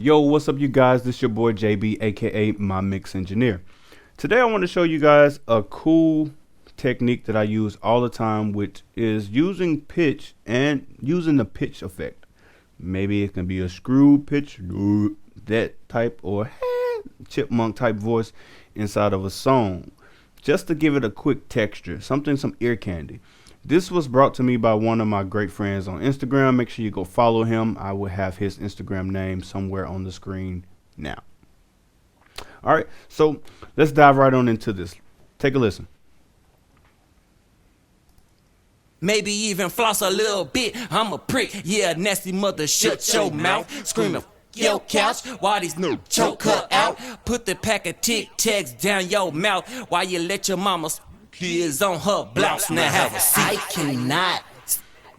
Yo, what's up, you guys? This your boy JB, aka MyMixEngineer. Today I want to show you guys a cool technique that I use all the time, which is using pitch and using the pitch effect. Maybe it can be a screw pitch, that type, or chipmunk type voice inside of a song, just to give it a quick texture, some ear candy. This was brought to me by one of my great friends on Instagram. Make sure you go follow him. I will have his Instagram name somewhere on the screen now. All right, so let's dive right on into this. Take a listen. Maybe even floss a little bit. I'm a prick, yeah, nasty mother. Shut your mouth, screaming your couch. Why these new choke cut out? Put the pack of Tic Tacs down your mouth while you let your mama is on her blouse. Now have a seat. I cannot.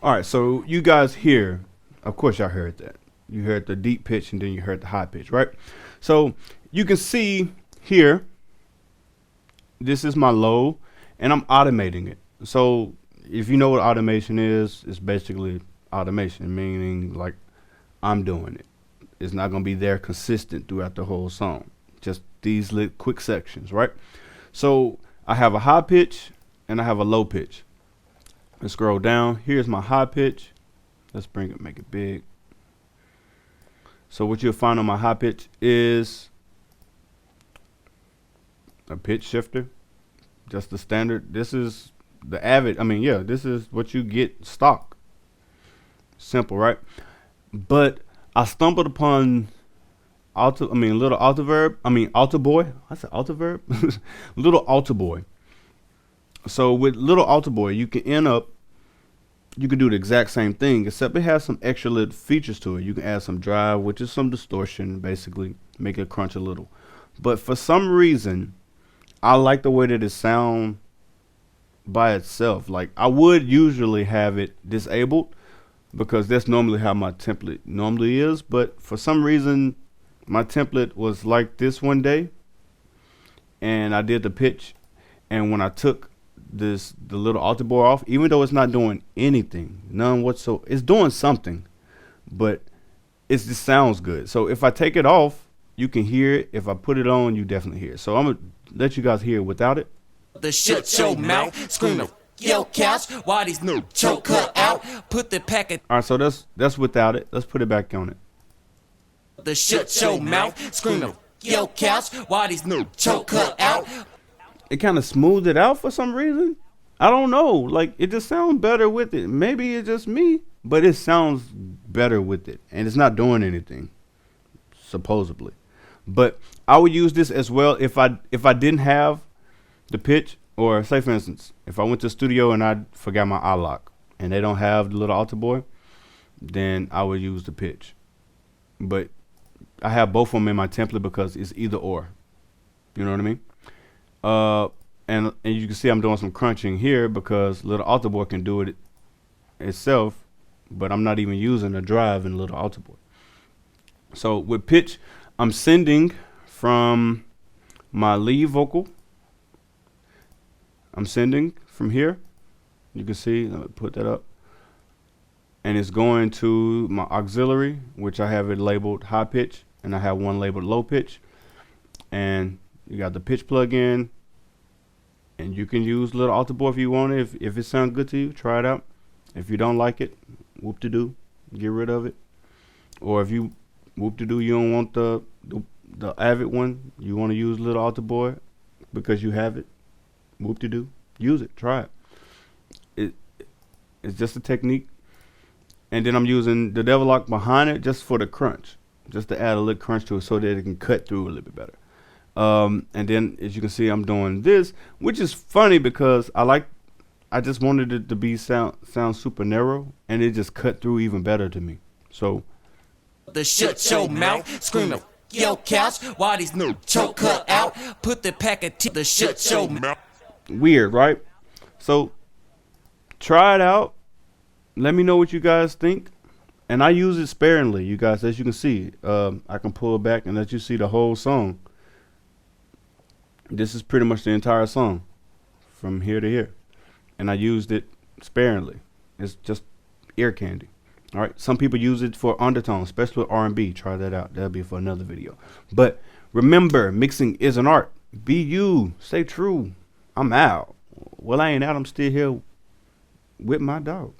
All right, so you guys hear, of course y'all heard that. You heard the deep pitch and then you heard the high pitch, right? So you can see here, this is my low, and I'm automating it. So if you know what automation is, it's basically automation, meaning like I'm doing it. It's not going to be there consistent throughout the whole song. Just these little quick sections, right? So I have a high pitch and I have a low pitch. Let's scroll down. Here's my high pitch. Let's bring it, make it big. So what you'll find on my high pitch is a pitch shifter, just the standard. This is the this is what you get stock. Simple, right? But I stumbled upon alto boy. I said alto verb. Little alto boy. So with little alto boy, you can do the exact same thing, except it has some extra little features to it. You can add some drive, which is some distortion, basically make it crunch a little. But for some reason, I like the way that it sounds by itself. Like I would usually have it disabled because that's normally how my template normally is. But for some reason, my template was like this one day, and I did the pitch, and when I took the little alto boy off, even though it's not doing anything, none whatsoever, it's doing something, but it just sounds good. So if I take it off, you can hear it. If I put it on, you definitely hear it. So I'm gonna let you guys hear it without it. The shut your mouth, screaming your couch. Why these new choke cut out? Put the pack of. All right, so that's without it. Let's put it back on it. The shut your mouth, screaming your couch. Why these new choke cut out? It kind of smoothed it out for some reason. I don't know. Like it just sounds better with it. Maybe it's just me, but it sounds better with it, and it's not doing anything, supposedly. But I would use this as well if I didn't have the pitch, or say for instance, if I went to the studio and I forgot my iLock and they don't have the little alto boy, then I would use the pitch. But I have both of them in my template because it's either or. You know what I mean? And you can see I'm doing some crunching here because little alto boy can do it itself, but I'm not even using a drive in little alto boy. So with pitch, I'm sending from my lead vocal. I'm sending from here. You can see, let me put that up. And it's going to my auxiliary, which I have it labeled high pitch, and I have one labeled low pitch. And you got the pitch plug-in, and you can use little alto boy if you want it. If it sounds good to you, try it out. If you don't like it, whoop-de-doo, get rid of it. Or if you whoop-de-doo, you don't want the Avid one, you want to use little alto boy because you have it, whoop-de-doo, use it, try it. It's just a technique. And then I'm using the devil lock behind it just for the crunch, just to add a little crunch to it so that it can cut through a little bit better. And then as you can see, I'm doing this, which is funny because I just wanted it to be sound super narrow, and it just cut through even better to me. So the shut your mouth, screaming your couch. Why these new choke cut out? Put the pack of the shut your mouth. Weird, right? So try it out. Let me know what you guys think. And I use it sparingly, you guys. As you can see, I can pull it back and let you see the whole song. This is pretty much the entire song from here to here, and I used it sparingly. It's just ear candy. All right. Some people use it for undertones, especially with R&B. Try that out. That'll be for another video. But remember, mixing is an art. Be you. Stay true. I'm out. Well, I ain't out. I'm still here with my dog.